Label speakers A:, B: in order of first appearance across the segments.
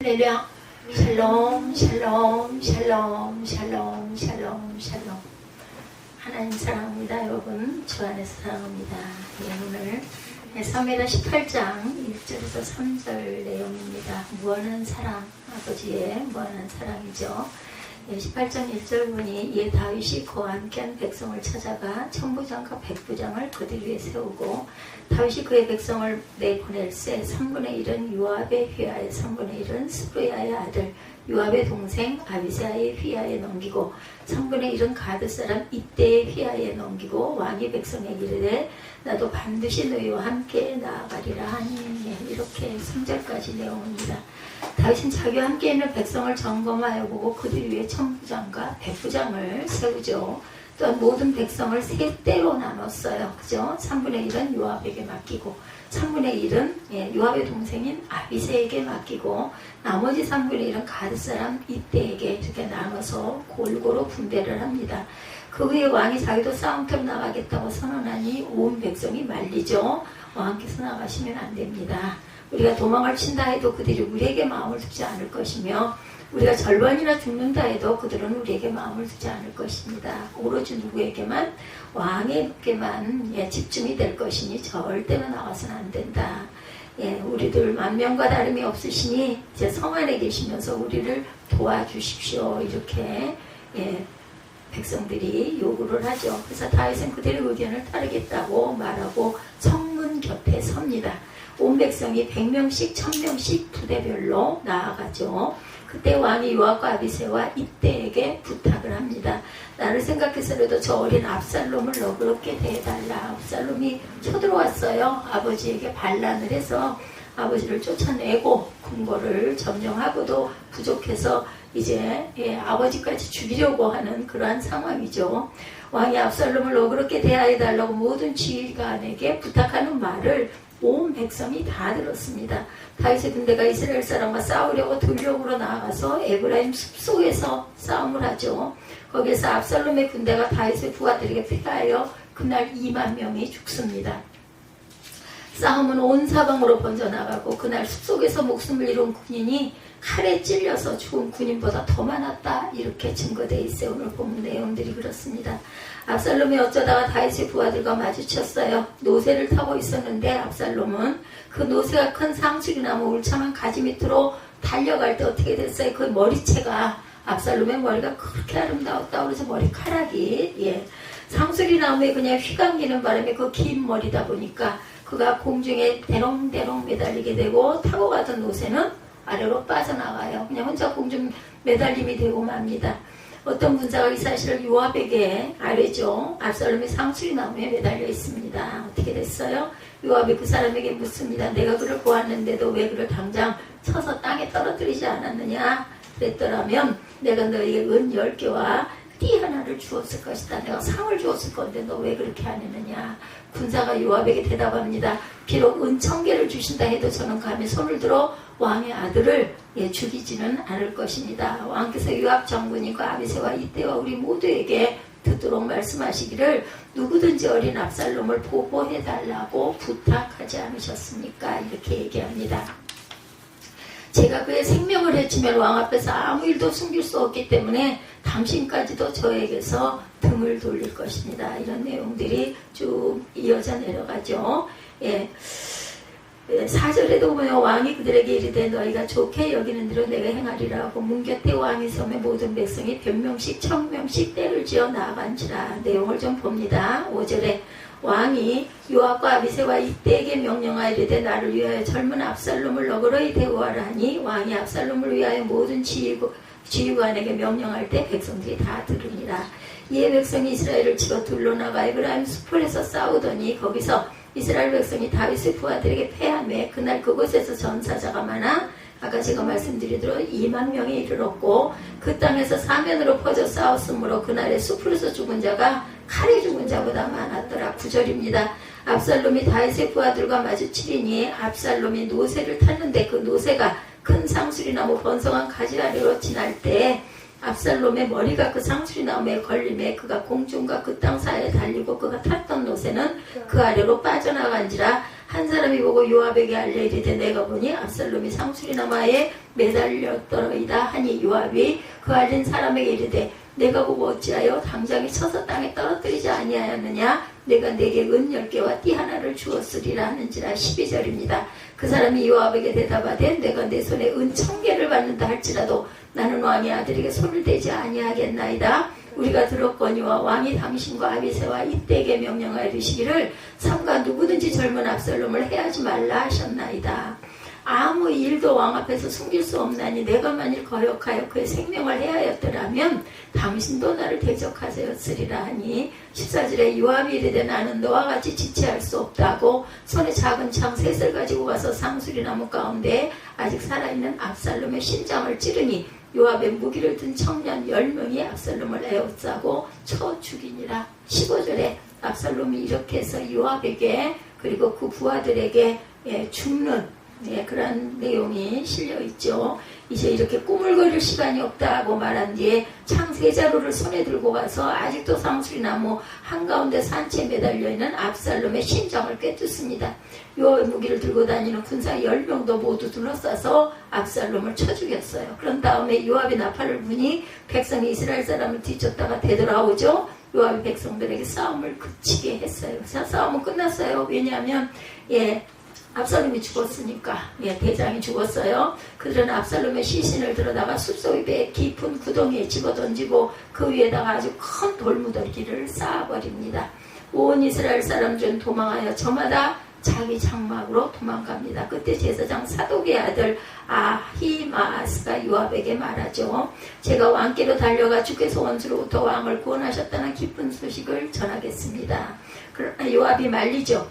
A: 할렐루야. 샬롬 샬롬 샬롬 샬롬 샬롬 샬롬. 하나님 사랑합니다. 여러분 주 안에서 사랑합니다. 오늘 사무엘하 18장 1절에서 3절 내용입니다. 무한한 사랑, 아버지의 무한한 사랑이죠. 18장 1절 보니 이에 다윗이 그와 함께한 백성을 찾아가 천부장과 백부장을 그들 위에 세우고 다윗이 그의 백성을 내보낼세 3분의 1은 요압의 휘하에 3분의 1은 스루야의 아들 요압의 동생 아비세아의 휘하에 넘기고 3분의 1은 가드 사람 이때의 휘하에 넘기고 왕이 백성에게 이르되 나도 반드시 너희와 함께 나아가리라 하니. 이렇게 3절까지 내용입니다. 다윗은 자기와 함께 있는 백성을 점검하여 보고 그들 위에 천부장과 백부장을 세우죠. 또한 모든 백성을 세 때로 나눴어요. 그죠? 3분의 1은 요압에게 맡기고 3분의 1은 요압의 동생인 아비세에게 맡기고 나머지 3분의 1은 가드 사람 이때에게 이렇게 나눠서 골고루 분배를 합니다. 그 후에 왕이 자기도 싸움터로 나가겠다고 선언하니 온 백성이 말리죠. 왕께서 나가시면 안 됩니다. 우리가 도망을 친다 해도 그들이 우리에게 마음을 두지 않을 것이며 우리가 절반이나 죽는다 해도 그들은 우리에게 마음을 두지 않을 것입니다. 오로지 누구에게만? 왕에게만 집중이 될 것이니 절대로 나와서는 안 된다. 우리들 만명과 다름이 없으시니 이제 성 안에 계시면서 우리를 도와주십시오. 이렇게 백성들이 요구를 하죠. 그래서 다윗은 그들의 의견을 따르겠다고 말하고 성문 곁에 섭니다. 온 백성이 100명씩 1000명씩 부대별로 나아가죠. 그때 왕이 요압과 아비새와 이때에게 부탁을 합니다. 나를 생각해서라도 저 어린 압살롬을 너그럽게 대해달라. 압살롬이 쳐들어왔어요. 아버지에게 반란을 해서 아버지를 쫓아내고 궁궐을 점령하고도 부족해서 이제 아버지까지 죽이려고 하는 그러한 상황이죠. 왕이 압살롬을 너그럽게 대하여달라고 모든 지휘관에게 부탁하는 말을 온 백성이 다 들었습니다. 다윗의 군대가 이스라엘 사람과 싸우려고 들녘으로 나아가서 에브라임 숲속에서 싸움을 하죠. 거기에서 압살롬의 군대가 다윗의 부하들에게 패하여 그날 2만 명이 죽습니다. 싸움은 온 사방으로 번져나가고 그날 숲속에서 목숨을 잃은 군인이 칼에 찔려서 죽은 군인보다 더 많았다. 이렇게 증거되어 있어요. 오늘 본 내용들이 그렇습니다. 압살롬이 어쩌다가 다윗의 부하들과 마주쳤어요. 노새를 타고 있었는데 압살롬은 그 노새가 큰 상수리나무 울창한 가지 밑으로 달려갈 때 어떻게 됐어요? 그 머리채가 압살롬의 머리가 그렇게 아름다웠다. 그래서 머리카락이 상수리나무에 그냥 휘감기는 바람에 그 긴 머리다 보니까 그가 공중에 대롱대롱 매달리게 되고 타고 가던 노새는 아래로 빠져나가요. 그냥 혼자 공중 매달림이 되고 맙니다. 어떤 군사가 이 사실을 요압에게 알려줘. 압살롬이 상수리나무에 매달려 있습니다. 어떻게 됐어요? 요압이 그 사람에게 묻습니다. 내가 그를 보았는데도 왜 그를 당장 쳐서 땅에 떨어뜨리지 않았느냐? 그랬더라면 내가 너에게 은 10개와 띠 하나를 주었을 것이다. 내가 상을 주었을 건데 너 왜 그렇게 안 했느냐? 군사가 요압에게 대답합니다. 비록 은 1000개를 주신다 해도 저는 감히 손을 들어 왕의 아들을 죽이지는 않을 것입니다. 왕께서 요압 장군님과 아비새와 이때와 우리 모두에게 듣도록 말씀하시기를 누구든지 어린 압살롬을 보호해달라고 부탁하지 않으셨습니까? 이렇게 얘기합니다. 제가 그의 생명을 해치면 왕 앞에서 아무 일도 숨길 수 없기 때문에 당신까지도 저에게서 등을 돌릴 것입니다. 이런 내용들이 쭉 이어져 내려가죠. 4절에도 보면 왕이 그들에게 이르되 너희가 좋게 여기는 대로 내가 행하리라 하고 문 곁에 왕이 서매 모든 백성이 100명씩 1000명씩 때를 지어 나아간지라. 내용을 좀 봅니다. 5절에 왕이 요압과 아비새와 이때에게 명령하이르되 나를 위하여 젊은 압살롬을 너그러이 대우하라 하니 왕이 압살롬을 위하여 모든 지휘관에게 명령할 때 백성들이 다 들으니라. 이에 백성이 이스라엘을 치고 둘러나가 에브라임 숲에서 싸우더니 거기서 이스라엘 백성이 다윗의 부하들에게 패하며 그날 그곳에서 전사자가 많아 아까 제가 말씀드리도록 2만 명에 이르렀고 그 땅에서 사면으로 퍼져 싸웠으므로 그날의 숲에서 죽은 자가 칼에 죽은 자보다 많았더라. 9절입니다. 압살롬이 다윗의 부하들과 마주치리니 압살롬이 노새를 탔는데 그 노새가 큰 상수리나무 번성한 가지 아래로 지날 때 압살롬의 머리가 그 상수리나무에 걸림에 그가 공중과 그 땅 사이에 달리고 그가 탔던 노새는 그 아래로 빠져나간지라. 한 사람이 보고 요압에게 알려 이르되 내가 보니 압살롬이 상수리 나무에 매달렸더이다 하니 요압이 그 알린 사람에게 이르되 내가 보고 어찌하여 당장에 쳐서 땅에 떨어뜨리지 아니하였느냐 내가 내게 은 10개와 띠 하나를 주었으리라 하는지라. 12절입니다. 그 사람이 요압에게 대답하되 내가 내 손에 은 1000개를 받는다 할지라도 나는 왕의 아들에게 손을 대지 아니하겠나이다. 우리가 들었거니와 왕이 당신과 아비새와 이때에게 명령하여 이르시기를 삼가 누구든지 젊은 압살롬을 해하지 말라 하셨나이다. 아무 일도 왕 앞에서 숨길 수 없나니 내가 만일 거역하여 그의 생명을 해하였더라면 당신도 나를 대적하였으리라 하니 14절에 요압이 이르되 나는 너와 같이 지체할 수 없다고 손에 작은 창 셋을 가지고 가서 상수리 나무 가운데 아직 살아있는 압살롬의 심장을 찌르니 요압의 무기를 든 청년 10명이 압살롬을 에워싸고 쳐 죽이니라. 15절에 압살롬이 이렇게 해서 요압에게 그리고 그 부하들에게 죽는 그런 내용이 실려있죠. 이제 이렇게 꾸물거릴 시간이 없다고 말한 뒤에 창 3자루를 손에 들고 가서 아직도 상수리 나무 한가운데 산채에 매달려있는 압살롬의 심장을 꿰뚫습니다. 요압의 무기를 들고 다니는 군사 10명도 모두 둘러싸서 압살롬을 쳐 죽였어요. 그런 다음에 요압이 나팔을 부니 백성이 이스라엘 사람을 뒤쫓다가 되돌아오죠. 요압이 백성들에게 싸움을 그치게 했어요. 싸움은 끝났어요. 왜냐하면 압살롬이 죽었으니까. 대장이 죽었어요. 그들은 압살롬의 시신을 들어다가 숲속의 깊은 구덩이에 집어던지고 그 위에다가 아주 큰 돌무더기를 쌓아버립니다. 온 이스라엘 사람 중 도망하여 저마다 자기 장막으로 도망갑니다. 그때 제사장 사독의 아들 아히마아스가 요압에게 말하죠. 제가 왕께로 달려가 주께서 원수로부터 왕을 구원하셨다는 기쁜 소식을 전하겠습니다. 그러나 요압이 말리죠.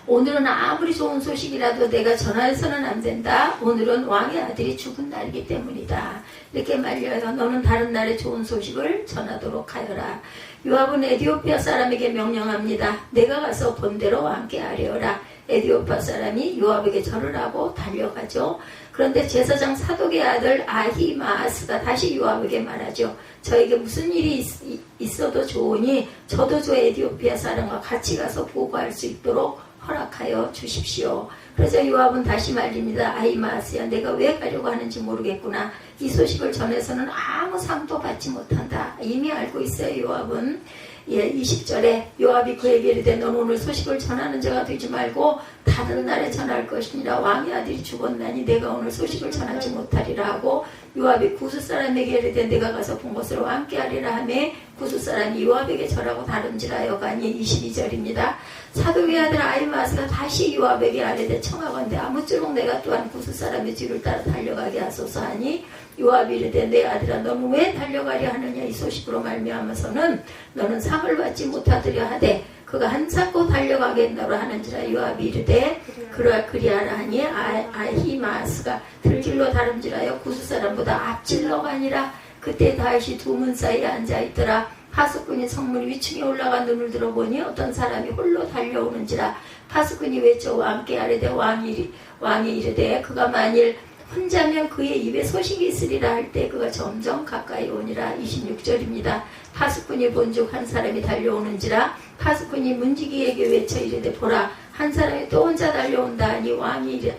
A: 오늘은 아무리 좋은 소식이라도 내가 전해서는 안 된다. 오늘은 왕의 아들이 죽은 날이기 때문이다. 이렇게 말려서 너는 다른 날에 좋은 소식을 전하도록 하여라. 요압은 에디오피아 사람에게 명령합니다. 내가 가서 본대로 왕께 아뢰어라. 에디오피아 사람이 요압에게 절을 하고 달려가죠. 그런데 제사장 사독의 아들 아히마아스가 다시 요압에게 말하죠. 저에게 무슨 일이 있어도 좋으니 저도 저 에디오피아 사람과 같이 가서 보고할 수 있도록 허락하여 주십시오. 그래서 요압은 다시 말립니다. 아히마아스야, 내가 왜 가려고 하는지 모르겠구나. 이 소식을 전해서는 아무 상도 받지 못한다. 이미 알고 있어요. 요압은 20절에 요압이 그에게 이르되 넌 오늘 소식을 전하는 자가 되지 말고 다른 날에 전할 것이니라. 왕의 아들이 죽었나니 내가 오늘 소식을 전하지 못하리라 하고 요압이 구스 사람에게 이르되 내가 가서 본 것을 왕께 하리라 하매 구스 사람이 요압에게 절하고 다름질하여 가니 22절입니다. 사독의 아들 아히마아스가 다시 요압에게 아뢰되 청하건대 아무쪼록 내가 또한 구스 사람의 뒤를 따라 달려가게 하소서 하니 요압이 이르되 내 아들아 너는 왜 달려가려 하느냐. 이 소식으로 말미암아서는 너는 상을 받지 못하리라 하되 그가 한사코 달려가겠노라 하는지라. 요압이 이르되 그리하라 하니 아히마아스가 들길로 다름질하여 구스 사람보다 앞질러 가니라. 그때 다윗이 두 문 사이에 앉아있더라. 파수꾼이 성문 위층에 올라가 눈을 들어보니 어떤 사람이 홀로 달려오는지라. 파수꾼이 외쳐 왕께 아뢰되 왕이 이르되 그가 만일 혼자면 그의 입에 소식이 있으리라 할 때 그가 점점 가까이 오니라. 26절입니다. 파수꾼이 본즉 한 사람이 달려오는지라. 파수꾼이 문지기에게 외쳐 이르되 보라 한 사람이 또 혼자 달려온다 하니 왕이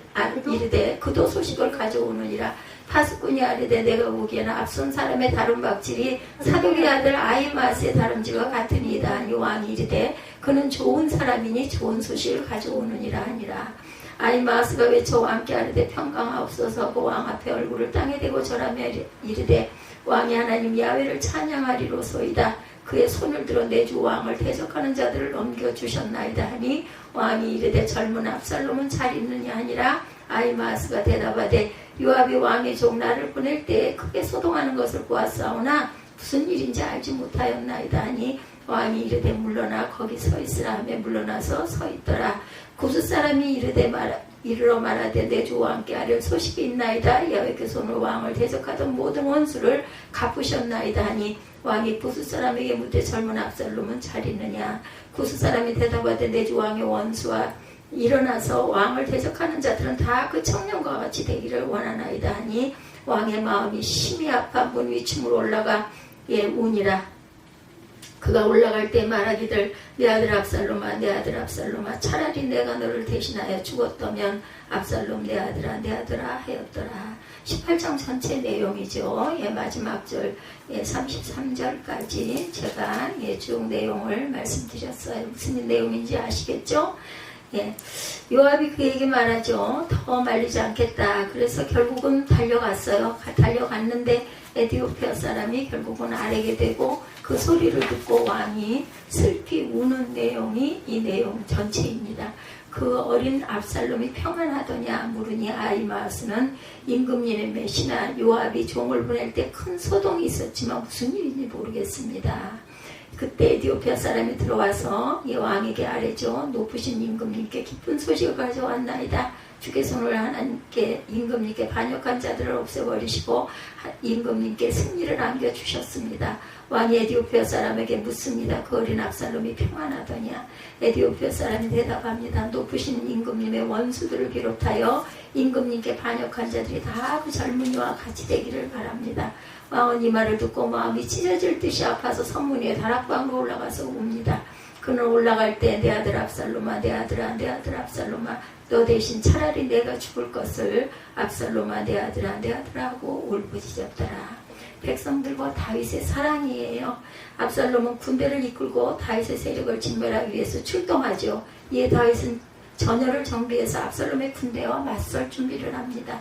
A: 이르되 그도 소식을 가져오느니라. 파수꾼이 아뢰되 내가 보기에는 앞선 사람의 다름박질이 사독의 아들 아히마아스의 다름질과 같으니이다 하니 왕이 이르되 그는 좋은 사람이니 좋은 소식을 가져오느니라 하니라. 아히마아스가 외쳐 왕께 아뢰되 평강하옵소서 하고 왕 앞에 얼굴을 땅에 대고 절하며 이르되 왕이 하나님 야훼를 찬양하리로소이다. 그의 손을 들어 내 주 왕을 대적하는 자들을 넘겨주셨나이다 하니 왕이 이르되 젊은 압살롬은 잘 있느냐 하니라. 아히마아스가 대답하되 요압이 왕의 종 나를 보낼 때에 크게 소동하는 것을 보았사오나 무슨 일인지 알지 못하였나이다 하니 왕이 이르되 물러나 거기 서 있으라 하며 물러나서 서 있더라. 구스 사람이 이르러 말하되 내 주 왕께 아뢰 소식이 있나이다. 야훼께 손으로 왕을 대적하던 모든 원수를 갚으셨나이다 하니 왕이 구스 사람에게 묻되 젊은 압살롬은 잘 있느냐. 구스 사람이 대답하되 내 주 왕의 원수와 일어나서 왕을 대적하는 자들은 다 그 청년과 같이 되기를 원하나이다 하니 왕의 마음이 심히 아파 문 위층으로 올라가 우니라. 그가 올라갈 때 말하기를 내 아들 압살롬아 내 아들 압살롬아 차라리 내가 너를 대신하여 죽었다면 압살롬 내 아들아 하였더라. 18장 전체 내용이죠. 마지막 절 33절까지 제가 쭉 내용을 말씀드렸어요. 무슨 내용인지 아시겠죠? 요압이 그에게 말하죠. 더 말리지 않겠다. 그래서 결국은 달려갔어요. 달려갔는데 에디오피아 사람이 결국은 아래게 되고 그 소리를 듣고 왕이 슬피 우는 내용이 이 내용 전체입니다. 그 어린 압살롬이 평안하더냐 물으니 아히마아스는 임금님의 메시나 요압이 종을 보낼 때 큰 소동이 있었지만 무슨 일인지 모르겠습니다. 그때 에디오피아 사람이 들어와서 이 왕에게 아뢰죠. 높으신 임금님께 기쁜 소식을 가져왔나이다. 주의 손을 하나님께 임금님께 반역한 자들을 없애버리시고 임금님께 승리를 안겨주셨습니다. 왕이 에디오피아 사람에게 묻습니다. 그 어린 압살롬이 평안하더냐. 에디오피아 사람이 대답합니다. 높으신 임금님의 원수들을 비롯하여 임금님께 반역한 자들이 다 그 젊은이와 같이 되기를 바랍니다. 왕은 이 말을 듣고 마음이 찢어질 듯이 아파서 성문 위에 다락방으로 올라가서 웁니다. 그는 올라갈 때 내 아들 압살롬아 내 아들아 내 아들 압살롬아 너 대신 차라리 내가 죽을 것을 압살롬아 내 아들아 하고 울부짖었더라. 백성들과 다윗의 사랑이에요. 압살롬은 군대를 이끌고 다윗의 세력을 진멸하기 위해서 출동하죠. 이에 다윗은 전열을 정비해서 압살롬의 군대와 맞설 준비를 합니다.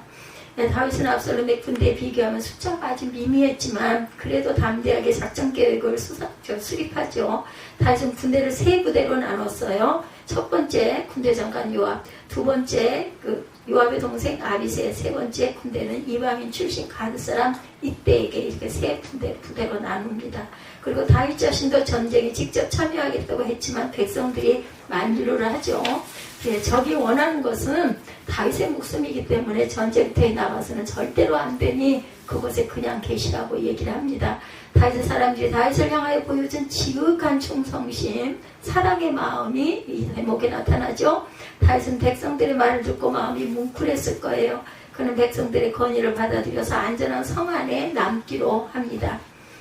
A: 다윗은 압살롬의 군대에 비교하면 숫자가 아주 미미했지만 그래도 담대하게 작전 계획을 수립하죠. 다윗은 군대를 세 부대로 나눴어요. 첫 번째 군대 장관 요압, 두 번째 요압의 동생 아비세, 세 번째 군대는 이방인 출신 가드 사람 이때에게 이렇게 세 부대로 나눕니다. 그리고 다윗 자신도 전쟁에 직접 참여하겠다고 했지만 백성들이 만류를 하죠. 적이 원하는 것은 다윗의 목숨이기 때문에 전쟁터에 나가서는 절대로 안 되니 그곳에 그냥 계시라고 얘기를 합니다. 다윗의 사람들이 다윗을 향하여 보여준 지극한 충성심, 사랑의 마음이 이 대목에 나타나죠. 다윗은 백성들의 말을 듣고 마음이 뭉클했을 거예요. 그는 백성들의 건의를 받아들여서 안전한 성 안에 남기로 합니다.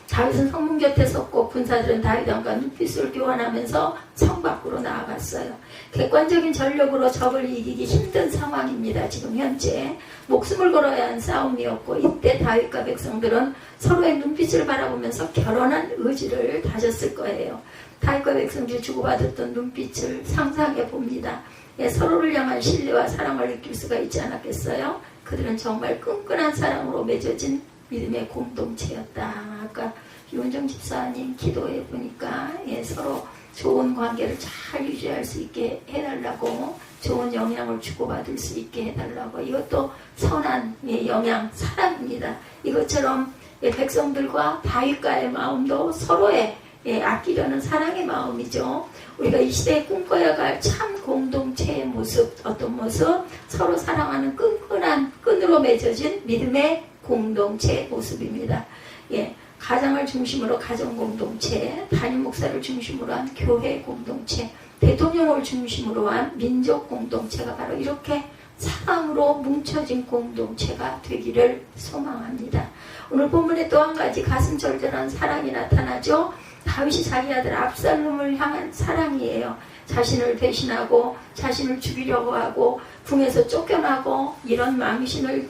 A: 다윗은 성문 곁에 섰고 군사들은 다윗왕과 눈빛을 교환하면서 성 밖으로 나아갔어요. 객관적인 전력으로 적을 이기기 힘든 상황입니다. 지금 현재 목숨을 걸어야 한 싸움이었고 이때 다윗과 백성들은 서로의 눈빛을 바라보면서 결연한 의지를 다졌을 거예요. 다윗과 백성들이 주고받았던 눈빛을 상상해 봅니다. 서로를 향한 신뢰와 사랑을 느낄 수가 있지 않았겠어요? 그들은 정말 끈끈한 사랑으로 맺어진 믿음의 공동체였다. 아까 유은정 집사님 기도해 보니까 서로 좋은 관계를 잘 유지할 수 있게 해달라고, 좋은 영향을 주고받을 수 있게 해달라고, 이것도 선한 영향, 사랑입니다. 이것처럼 백성들과 다윗과의 마음도 서로의 아끼려는 사랑의 마음이죠. 우리가 이 시대에 꿈꿔야 할 참 공동체의 모습, 어떤 모습? 서로 사랑하는 끈끈한 끈으로 맺어진 믿음의 공동체의 모습입니다. 가장을 중심으로 가정 공동체, 담임 목사를 중심으로 한 교회 공동체, 대통령을 중심으로 한 민족 공동체가 바로 이렇게 사랑으로 뭉쳐진 공동체가 되기를 소망합니다. 오늘 본문에 또 한 가지 가슴 절절한 사랑이 나타나죠. 다윗이 자기 아들 압살롬을 향한 사랑이에요. 자신을 배신하고 자신을 죽이려고 하고 궁에서 쫓겨나고 이런 망신을,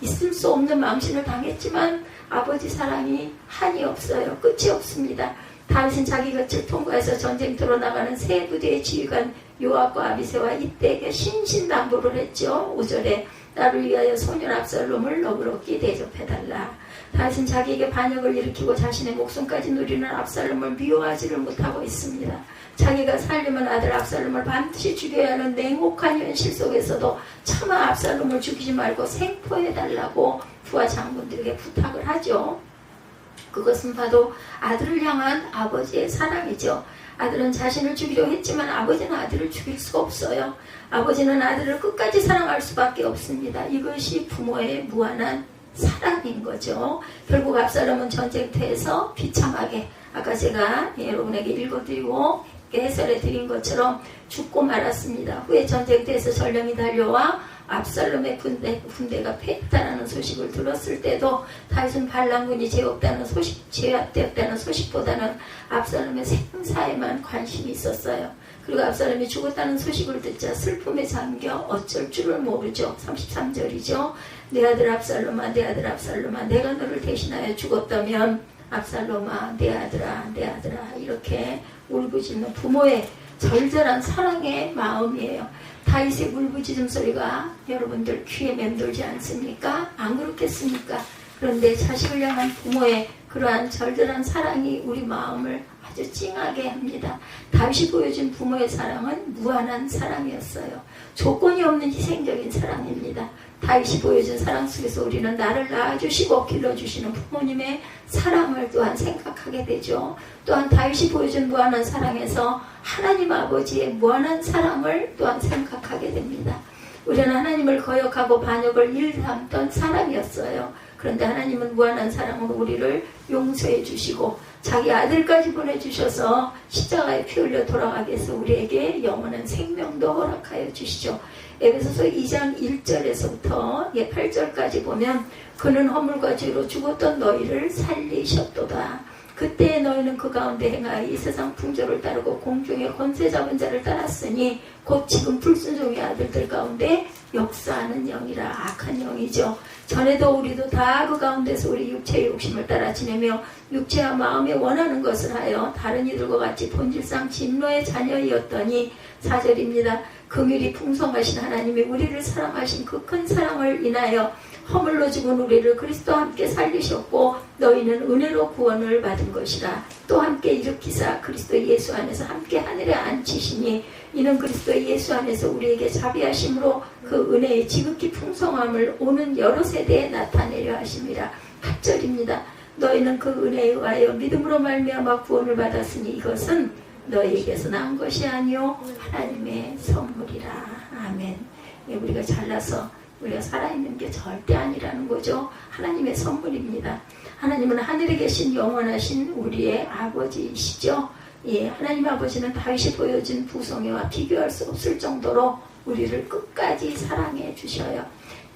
A: 있을 수 없는 망신을 당했지만 아버지 사랑이 한이 없어요. 끝이 없습니다. 다윗은 자기 곁을 통과해서 전쟁터로 나가는 세 부대의 지휘관 요압과 아비새와 이때에게 신신당부를 했죠. 5절에 나를 위하여 소년 압살롬을 너그럽게 대접해달라. 다윗은 자기에게 반역을 일으키고 자신의 목숨까지 누리는 압살롬을 미워하지를 못하고 있습니다. 자기가 살려면 아들 압살롬을 반드시 죽여야 하는 냉혹한 현실 속에서도 차마 압살롬을 죽이지 말고 생포해달라고 부하 장군들에게 부탁을 하죠. 그것은 바로 아들을 향한 아버지의 사랑이죠. 아들은 자신을 죽이려 했지만 아버지는 아들을 죽일 수가 없어요. 아버지는 아들을 끝까지 사랑할 수밖에 없습니다. 이것이 부모의 무한한 사랑인 거죠. 결국 압살롬은 전쟁터에서 비참하게, 아까 제가 여러분에게 읽어드리고 해설해 드린 것처럼 죽고 말았습니다. 후에 전쟁터에서 전령이 달려와 압살롬의 군대가 패했다는 소식을 들었을 때도 다윗은 반란군이 제압되었다는 소식보다는 압살롬의 생사에만 관심이 있었어요. 그리고 압살롬이 죽었다는 소식을 듣자 슬픔에 잠겨 어쩔 줄을 모르죠. 33절이죠. 내 아들 압살롬아, 내 아들 압살롬아, 내가 너를 대신하여 죽었다면 압살롬아, 내 아들아, 내 아들아, 이렇게 울부짖는 부모의 절절한 사랑의 마음이에요. 다윗의 울부짖음 소리가 여러분들 귀에 맴돌지 않습니까? 안 그렇겠습니까? 그런데 자식을 향한 부모의 그러한 절절한 사랑이 우리 마음을 아주 찡하게 합니다. 다윗이 보여준 부모의 사랑은 무한한 사랑이었어요. 조건이 없는 희생적인 사랑입니다. 다윗이 보여준 사랑 속에서 우리는 나를 낳아주시고 길러주시는 부모님의 사랑을 또한 생각하게 되죠. 또한 다윗이 보여준 무한한 사랑에서 하나님 아버지의 무한한 사랑을 또한 생각하게 됩니다. 우리는 하나님을 거역하고 반역을 일삼던 사람이었어요. 그런데 하나님은 무한한 사랑으로 우리를 용서해 주시고 자기 아들까지 보내주셔서 십자가에 피 흘려 돌아가게 해서 우리에게 영원한 생명도 허락하여 주시죠. 에베소서 2장 1절에서부터 8절까지 보면 그는 허물과 죄로 죽었던 너희를 살리셨도다. 그때 너희는 그 가운데 행하여 이 세상 풍조를 따르고 공중의 권세 잡은 자를 따랐으니 곧 지금 불순종의 아들들 가운데 역사하는 영이라. 악한 영이죠. 전에도 우리도 다 그 가운데서 우리 육체의 욕심을 따라 지내며 육체와 마음에 원하는 것을 하여 다른 이들과 같이 본질상 진노의 자녀이었더니 4절입니다. 긍휼이 풍성하신 하나님이 우리를 사랑하신 그 큰 사랑을 인하여 허물로 죽은 우리를 그리스도와 함께 살리셨고 너희는 은혜로 구원을 받은 것이라. 또 함께 일으키사 그리스도 예수 안에서 함께 하늘에 앉히시니 이는 그리스도 예수 안에서 우리에게 자비하심으로 그 은혜의 지극히 풍성함을 오는 여러 세대에 나타내려 하심이라. 8절입니다. 너희는 그 은혜에 의하여 믿음으로 말미암아 구원을 받았으니 이것은 너희에게서 난 것이 아니요 하나님의 선물이라. 아멘. 우리가 잘나서 우리가 살아있는 게 절대 아니라는 거죠. 하나님의 선물입니다. 하나님은 하늘에 계신 영원하신 우리의 아버지이시죠. 하나님 아버지는 다윗이 보여준 부성애와 비교할 수 없을 정도로 우리를 끝까지 사랑해 주셔요.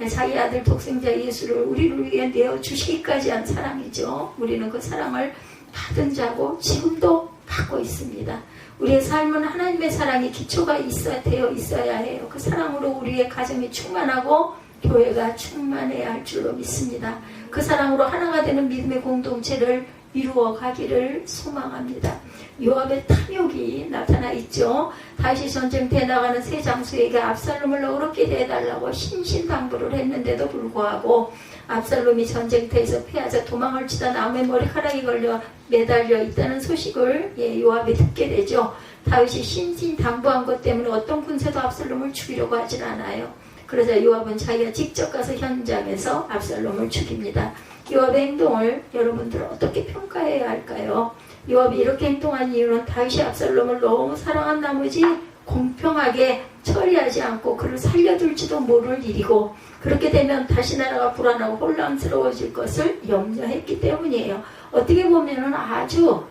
A: 자기 아들 독생자 예수를 우리를 위해 내어주시기까지 한 사랑이죠. 우리는 그 사랑을 받은 자고 지금도 받고 있습니다. 우리의 삶은 하나님의 사랑이 기초가 되어 있어야 해요. 그 사랑으로 우리의 가정이 충만하고 교회가 충만해야 할 줄로 믿습니다. 그 사랑으로 하나가 되는 믿음의 공동체를 이루어 가기를 소망합니다. 요압의 탐욕이 나타나 있죠. 다시 전쟁터에 나가는 세 장수에게 압살롬을 어렵게 대해달라고 신신당부를 했는데도 불구하고 압살롬이 전쟁터에서 패하자 도망을 치다 나무에 머리카락이 걸려 매달려 있다는 소식을 요압이 듣게 되죠. 다윗이 신신당부한 것 때문에 어떤 군사도 압살롬을 죽이려고 하질 않아요. 그러자 요압은 자기가 직접 가서 현장에서 압살롬을 죽입니다. 요압의 행동을 여러분들 어떻게 평가해야 할까요? 요압이 이렇게 행동한 이유는 다윗이 압살롬을 너무 사랑한 나머지 공평하게 처리하지 않고 그를 살려둘지도 모를 일이고 그렇게 되면 다시 나라가 불안하고 혼란스러워질 것을 염려했기 때문이에요. 어떻게 보면 아주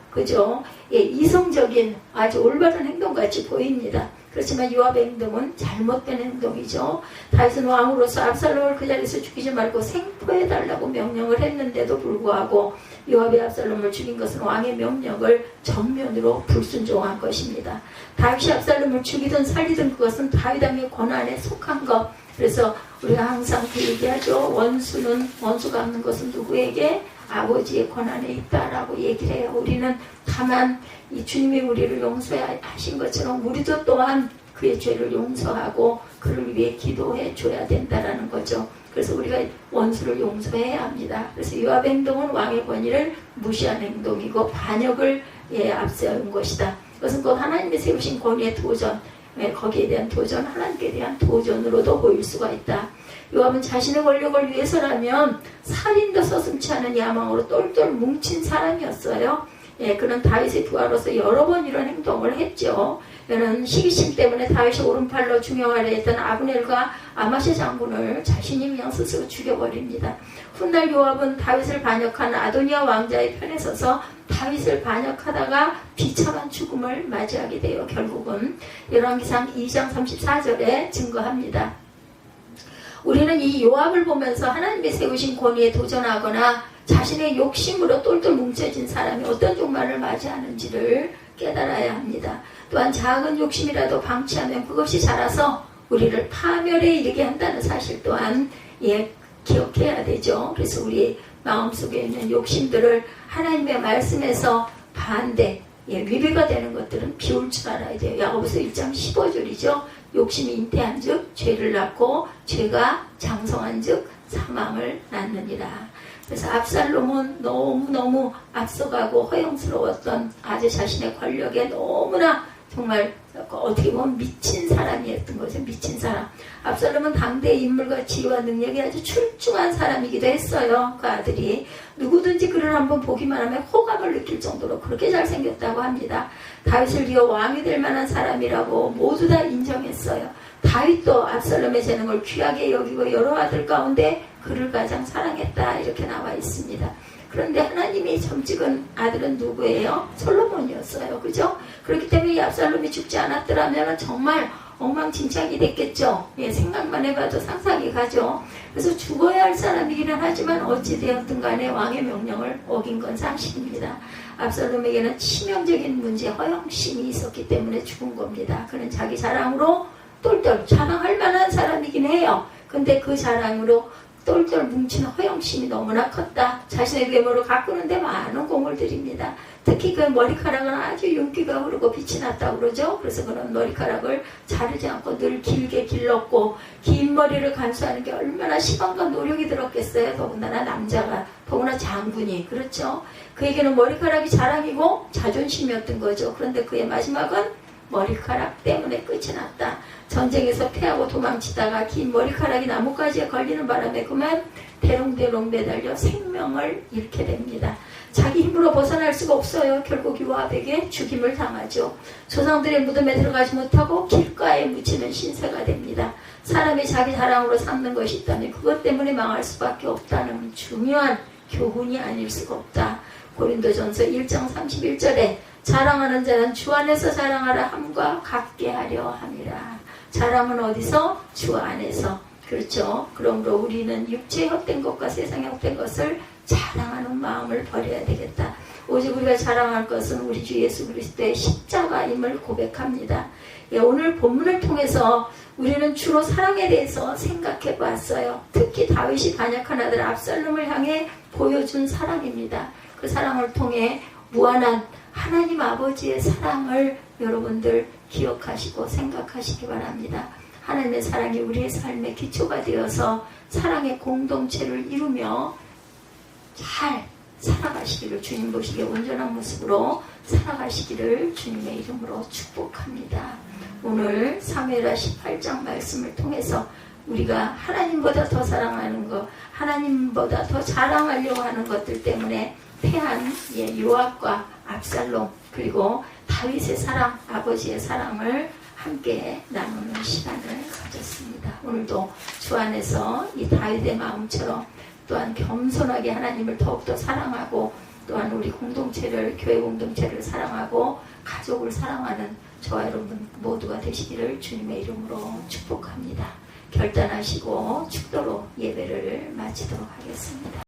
A: 이성적인 아주 올바른 행동같이 보입니다. 그렇지만 요압의 행동은 잘못된 행동이죠. 다윗은 왕으로서 압살롬을 그 자리에서 죽이지 말고 생포해달라고 명령을 했는데도 불구하고 요압이 압살롬을 죽인 것은 왕의 명령을 정면으로 불순종한 것입니다. 다윗이 압살롬을 죽이든 살리든 그것은 다윗 왕의 권한에 속한 것. 그래서 우리가 항상 그 얘기하죠. 원수 갚는 것은 누구에게? 아버지의 권한에 있다라고 얘기를 해요. 우리는 다만 이 주님이 우리를 용서하신 것처럼 우리도 또한 그의 죄를 용서하고 그를 위해 기도해 줘야 된다라는 거죠. 그래서 우리가 원수를 용서해야 합니다. 그래서 요압의 행동은 왕의 권위를 무시한 행동이고 반역을 앞세운 것이다. 그것은 곧 하나님이 세우신 권위의 도전, 거기에 대한 도전, 하나님께 대한 도전으로도 보일 수가 있다. 요압은 자신의 권력을 위해서라면 살인도 서슴지 않은 야망으로 똘똘 뭉친 사람이었어요. 그는 다윗의 부하로서 여러 번 이런 행동을 했죠. 그는 시기심 때문에 다윗의 오른팔로 중용하려 했던 아브넬과 아마샤 장군을 자신이 그냥 스스로 죽여버립니다. 훗날 요압은 다윗을 반역한 아도니아 왕자의 편에 서서 다윗을 반역하다가 비참한 죽음을 맞이하게 돼요. 결국은 열왕기상 2장 34절에 증거합니다. 우리는 이 요압을 보면서 하나님이 세우신 권위에 도전하거나 자신의 욕심으로 똘똘 뭉쳐진 사람이 어떤 종말을 맞이하는지를 깨달아야 합니다. 또한 작은 욕심이라도 방치하면 그것이 자라서 우리를 파멸에 이르게 한다는 사실 또한 기억해야 되죠. 그래서 우리 마음속에 있는 욕심들을 하나님의 말씀에서 반대, 위배가 되는 것들은 비울 줄 알아야 돼요. 야고보서 1장 15절이죠. 욕심이 잉태한 즉 죄를 낳고 죄가 장성한 즉 사망을 낳느니라. 그래서 압살롬은 너무너무 앞서가고 허영스러웠던 아주 자신의 권력에 너무나 정말 어떻게 보면 미친 사람이었던 거죠. 미친 사람. 압살롬은 당대의 인물과 지혜와 능력이 아주 출중한 사람이기도 했어요. 그 아들이. 누구든지 그를 한번 보기만 하면 호감을 느낄 정도로 그렇게 잘생겼다고 합니다. 다윗을 이어 왕이 될 만한 사람이라고 모두 다 인정했어요. 다윗도 압살롬의 재능을 귀하게 여기고 여러 아들 가운데 그를 가장 사랑했다 이렇게 나와 있습니다. 그런데 하나님이 점찍은 아들은 누구예요? 솔로몬이었어요. 그죠? 그렇기 때문에 이 압살롬이 죽지 않았더라면 정말 엉망진창이 됐겠죠. 생각만 해봐도 상상이 가죠. 그래서 죽어야 할 사람이기는 하지만 어찌되었든 간에 왕의 명령을 어긴 건 사실입니다. 압살롬에게는 치명적인 문제, 허영심이 있었기 때문에 죽은 겁니다. 그는 자기 자랑으로 똘똘 자랑할 만한 사람이긴 해요. 근데 그 자랑으로 똘똘 뭉친 허영심이 너무나 컸다. 자신의 외모를 가꾸는데 많은 공을 들입니다. 특히 그 머리카락은 아주 윤기가 흐르고 빛이 났다고 그러죠. 그래서 그런 머리카락을 자르지 않고 늘 길게 길렀고 긴 머리를 간수하는 게 얼마나 시간과 노력이 들었겠어요. 더군다나 남자가, 더구나 장군이. 그렇죠. 그에게는 머리카락이 자랑이고 자존심이었던 거죠. 그런데 그의 마지막은 머리카락 때문에 끝이 났다. 전쟁에서 패하고 도망치다가 긴 머리카락이 나뭇가지에 걸리는 바람에 그만 대롱대롱 매달려 생명을 잃게 됩니다. 자기 힘으로 벗어날 수가 없어요. 결국 요압에게 죽임을 당하죠. 조상들의 무덤에 들어가지 못하고 길가에 묻히는 신세가 됩니다. 사람이 자기 자랑으로 삼는 것이 있다면 그것 때문에 망할 수밖에 없다는 중요한 교훈이 아닐 수가 없다. 고린도전서 1장 31절에 자랑하는 자는 주 안에서 자랑하라 함과 같게 하려 함이라. 자랑은 어디서? 주 안에서. 그렇죠. 그러므로 우리는 육체에 헛된 것과 세상에 헛된 것을 자랑하는 마음을 버려야 되겠다. 오직 우리가 자랑할 것은 우리 주 예수 그리스도의 십자가임을 고백합니다. 오늘 본문을 통해서 우리는 주로 사랑에 대해서 생각해 봤어요. 특히 다윗이 반역한 아들 압살롬을 향해 보여준 사랑입니다. 그 사랑을 통해 무한한 하나님 아버지의 사랑을 여러분들 기억하시고 생각하시기 바랍니다. 하나님의 사랑이 우리의 삶의 기초가 되어서 사랑의 공동체를 이루며 잘 살아가시기를, 주님 보시기에 온전한 모습으로 살아가시기를 주님의 이름으로 축복합니다. 오늘 사무엘하 18장 말씀을 통해서 우리가 하나님보다 더 사랑하는 것, 하나님보다 더 자랑하려고 하는 것들 때문에 패한 요압과 압살롬, 그리고 다윗의 사랑, 아버지의 사랑을 함께 나누는 시간을 가졌습니다. 오늘도 주 안에서 이 다윗의 마음처럼 또한 겸손하게 하나님을 더욱더 사랑하고 또한 우리 공동체를, 교회 공동체를 사랑하고 가족을 사랑하는 저와 여러분 모두가 되시기를 주님의 이름으로 축복합니다. 결단하시고 축도로 예배를 마치도록 하겠습니다.